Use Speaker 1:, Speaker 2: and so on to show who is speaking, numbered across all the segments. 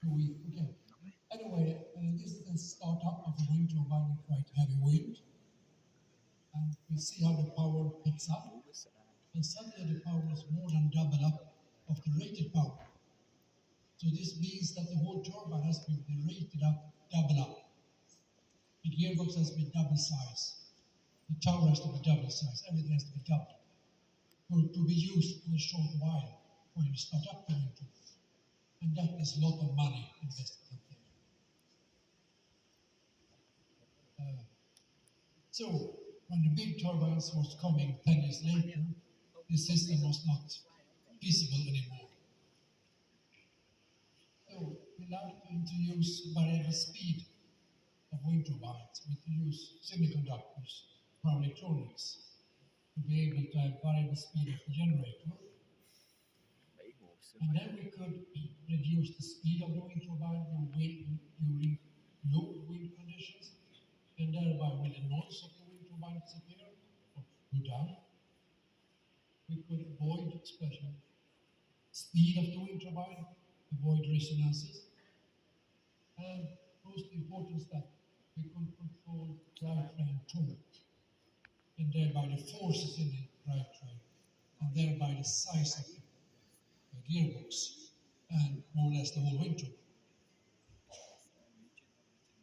Speaker 1: 2 week. Okay. Anyway, this is the startup of a wind turbine in quite heavy wind, and we see how the power picks up, and suddenly the power is more than double up of the rated power. So this means that the whole turbine has to be rated up, double up. The gearbox has to be double size. The tower has to be double size. Everything has to be double to be used in a short while when you start up the wind turbine. And that is a lot of money invested in there. So when the big turbines was coming 10 years later, the system was not feasible anymore. So we like to introduce variable speed of wind turbines. We introduce semiconductors, power electronics, to be able to have variable speed of the generator. And then we could reduce the speed of the wind turbine during low wind conditions, and thereby will the noise of the wind turbine disappear or go down. We could avoid especially speed of the wind turbine, avoid resonances, and most important is that we could control drivetrain torque, and thereby the forces in the drivetrain, and thereby the size of the gearbox, and more or less the whole wind turbine.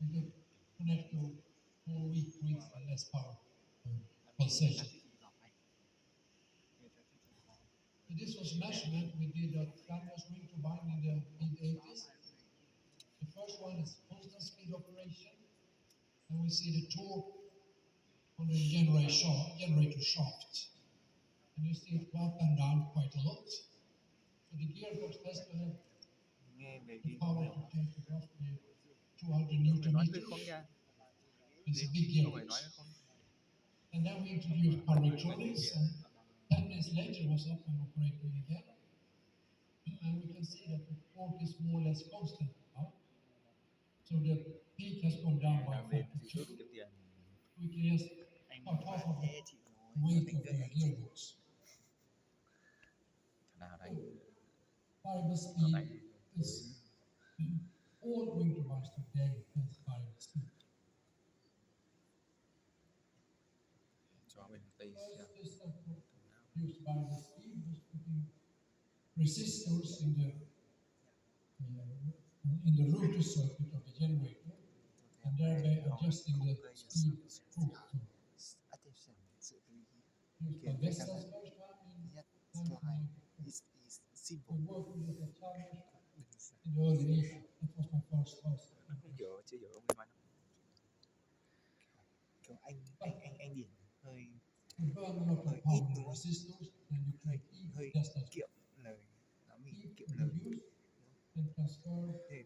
Speaker 1: We could connect to more weak with less power pulsation. So this was a measurement we did at Flanders wind turbine in the mid-80s. The first one is constant speed operation, and we see the torque on the generator shaft. And you see it go up and down quite a lot. So the gearbox has to have the power to take roughly 200 Newton meters. It's a big gearbox. And then we introduced power electronics, and 10 minutes later it was up and operating again. And we can see that the torque is more or less constant now. So the peak has gone down by 42. We can just cut half of the weight of the gearbox. Variable speed is all wind turbines today has variable speed. First system used variable speed was putting resistors in the rotor circuit of the generator, and thereby adjusting the speed torque to used by Vestas first time in 1994. We worked with it at Chalmers in the early 80s. That was my first house. You burn a lot of power in resistors, and you create heat just as heat reduce and transfer in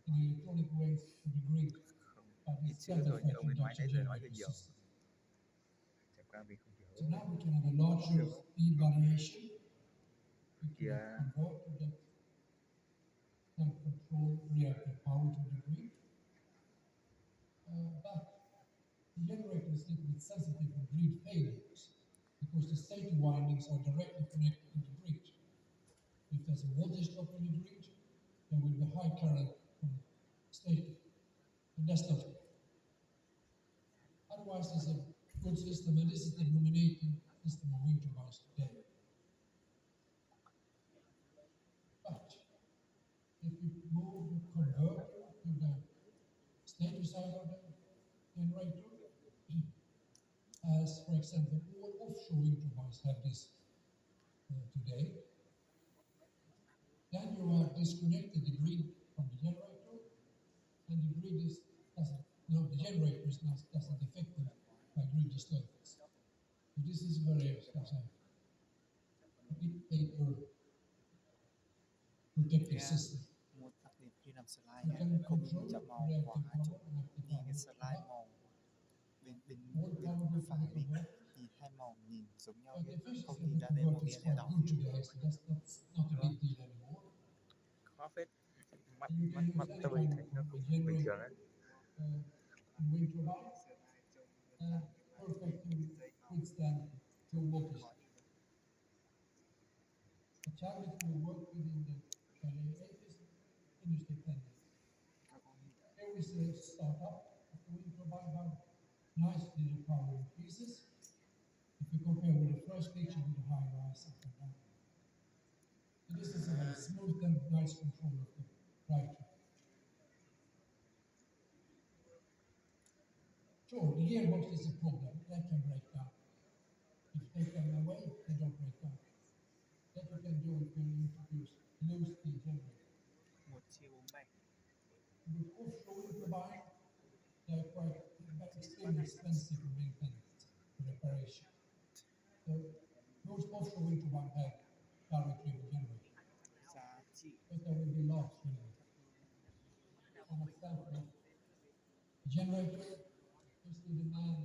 Speaker 1: electronic ways to the grid, but it's better for induction generator system. So now we can have a larger speed variation. We can convert to that can control reactive power to the grid. But the generator is a little bit sensitive to grid failures because the stator windings are directly connected to the grid. If there's a voltage drop in the grid, there will be high current from stator, and that's not good. Otherwise, it's a good system, and this is the dominating system of wind turbines today. But if you move the converter to the stator side of the generator, as for example, all offshore wind turbines have this today, then you have disconnected the grid from the generator, and the grid the generator is doesn't affected by grid disturbance. So this is very, a big paper protective system. You can control reactive power and active power. All power will come over. But the efficiency of the converter is quite good today, so that's not a big deal anymore. And you can use any kind of generator in wind turbines, perfect to withstand low voltage. The challenge we worked with in the early 80s, industry 10 years. we see a startup of the wind turbine, how nicely the power increases. If you compare with the first picture with the high rise up and down. So this is a very smooth and nice control of the drive train. Sure, the gearbox is a problem. That can break down. If you take them away, they don't break down. That you can do if you introduce low-speed generator.
Speaker 2: 1.47.
Speaker 1: With offshore wind turbine, they are quite extremely expensive for maintenance, for reparation. So most offshore wind turbines have direct driven generator,
Speaker 2: Giá trị
Speaker 1: but there will be loss really. An example of generator is the demand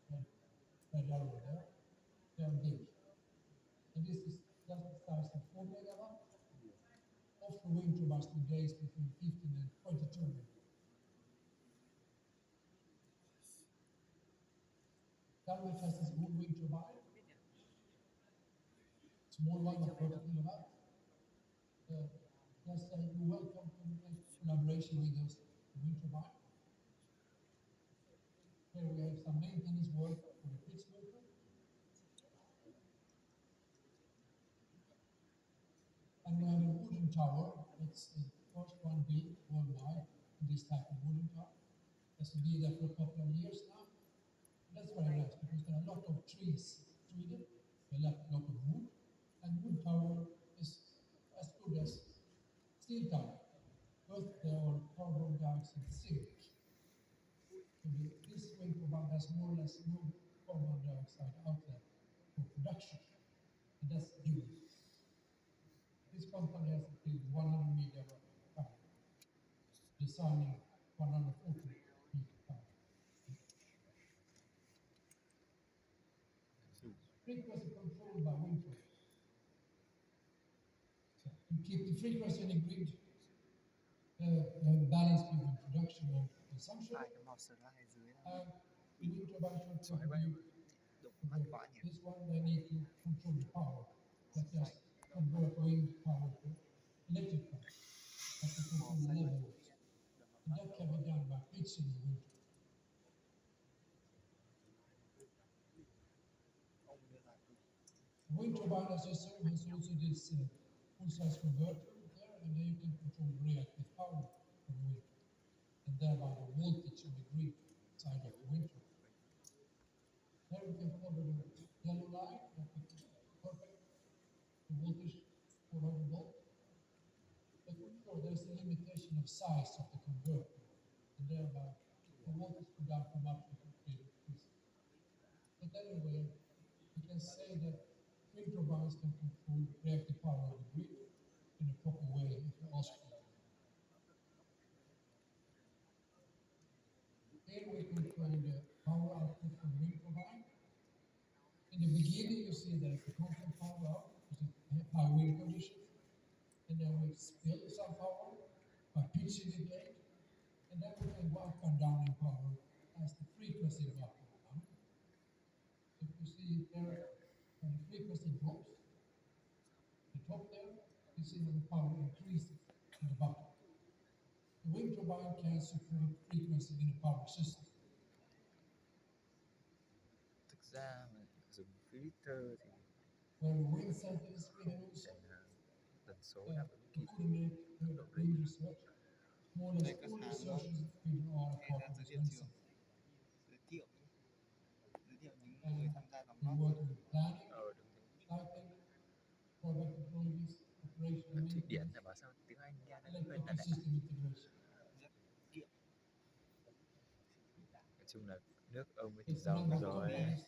Speaker 1: red arrow there. They are big. And this is just the size of 4 megawatt. Offshore wind turbines today is between 15 and 22 megawatt. Darwin has this good wind turbine. Small one of 30 kilowatt. Just you're welcome to make collaboration with us, wind turbine. Here we have some maintenance work for the pitch motor. And we have a wooden tower. It's the first one built worldwide, this type of wooden tower. Has to be there for a couple of years now. That's very nice because there are a lot of trees in Sweden, a lot of wood, and wood tower is as good as steel tower. Both there are carbon dioxide sink. So this wind turbine has more or less no carbon dioxide outlet for production, and that's huge. This company has built 100 megawatt power, designing 140 meter power. Frequency controlled by wind turbine. So to keep the frequency in the grid, have a balance between production and consumption.
Speaker 2: phải cái màu sờ ra hay dưới đó.
Speaker 1: And the wind turbine should
Speaker 2: Giỏi quá.
Speaker 1: contribute
Speaker 2: Đụng mắt quá nhỉ.
Speaker 1: this one. They need to control the power, such as convert wind power to electric power, but to control the level. And that can be done by pitching the wind turbine.
Speaker 2: Ông đưa lại tôi.
Speaker 1: The wind turbine, as I said, has also this full-size converter there, and then you can control the reactive power of the wind, and thereby the voltage on the grid side of the wind turbine. Here we can follow the yellow line, perfect, the voltage 400 volt. But for sure, there's a limitation of size of the converter, and thereby the voltage could not come up with the increase. But anyway, we can say that wind turbines can control reactive power of the grid in a proper way if you ask for it. Here we control the power output from the wind turbine. In the beginning, you see that it's a constant power out because it's high wind conditions. And then we spill some power by pitching the blade. And then we can go up and down in power as the frequency goes up and down. So if you see there, when the frequency drops, the top there, you see that the power increases in the bottom. The wind turbine can support frequency in a power system.
Speaker 2: Thực ra mà dùng filter thì
Speaker 1: Where the wind center is Sweden also,
Speaker 2: tần số đáp ứng
Speaker 1: to
Speaker 2: kịp.
Speaker 1: coordinate the wind research. More or less all researchers in Sweden are a part of this wind center.
Speaker 2: Giới thiệu những
Speaker 1: And
Speaker 2: người tham gia đóng
Speaker 1: we
Speaker 2: góp.
Speaker 1: work with planning,
Speaker 2: Đúng thế.
Speaker 1: lighting, product technologies, operation
Speaker 2: Ở
Speaker 1: and
Speaker 2: Thụy Điển
Speaker 1: maintenance,
Speaker 2: là bảo sao tiếng Anh nghe nó hơi là
Speaker 1: electrical
Speaker 2: đại.
Speaker 1: system integration.
Speaker 2: Nói chung là nước ông ấy thì
Speaker 1: It's
Speaker 2: giàu
Speaker 1: number of
Speaker 2: rồi.
Speaker 1: companies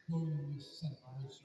Speaker 1: going in this center also.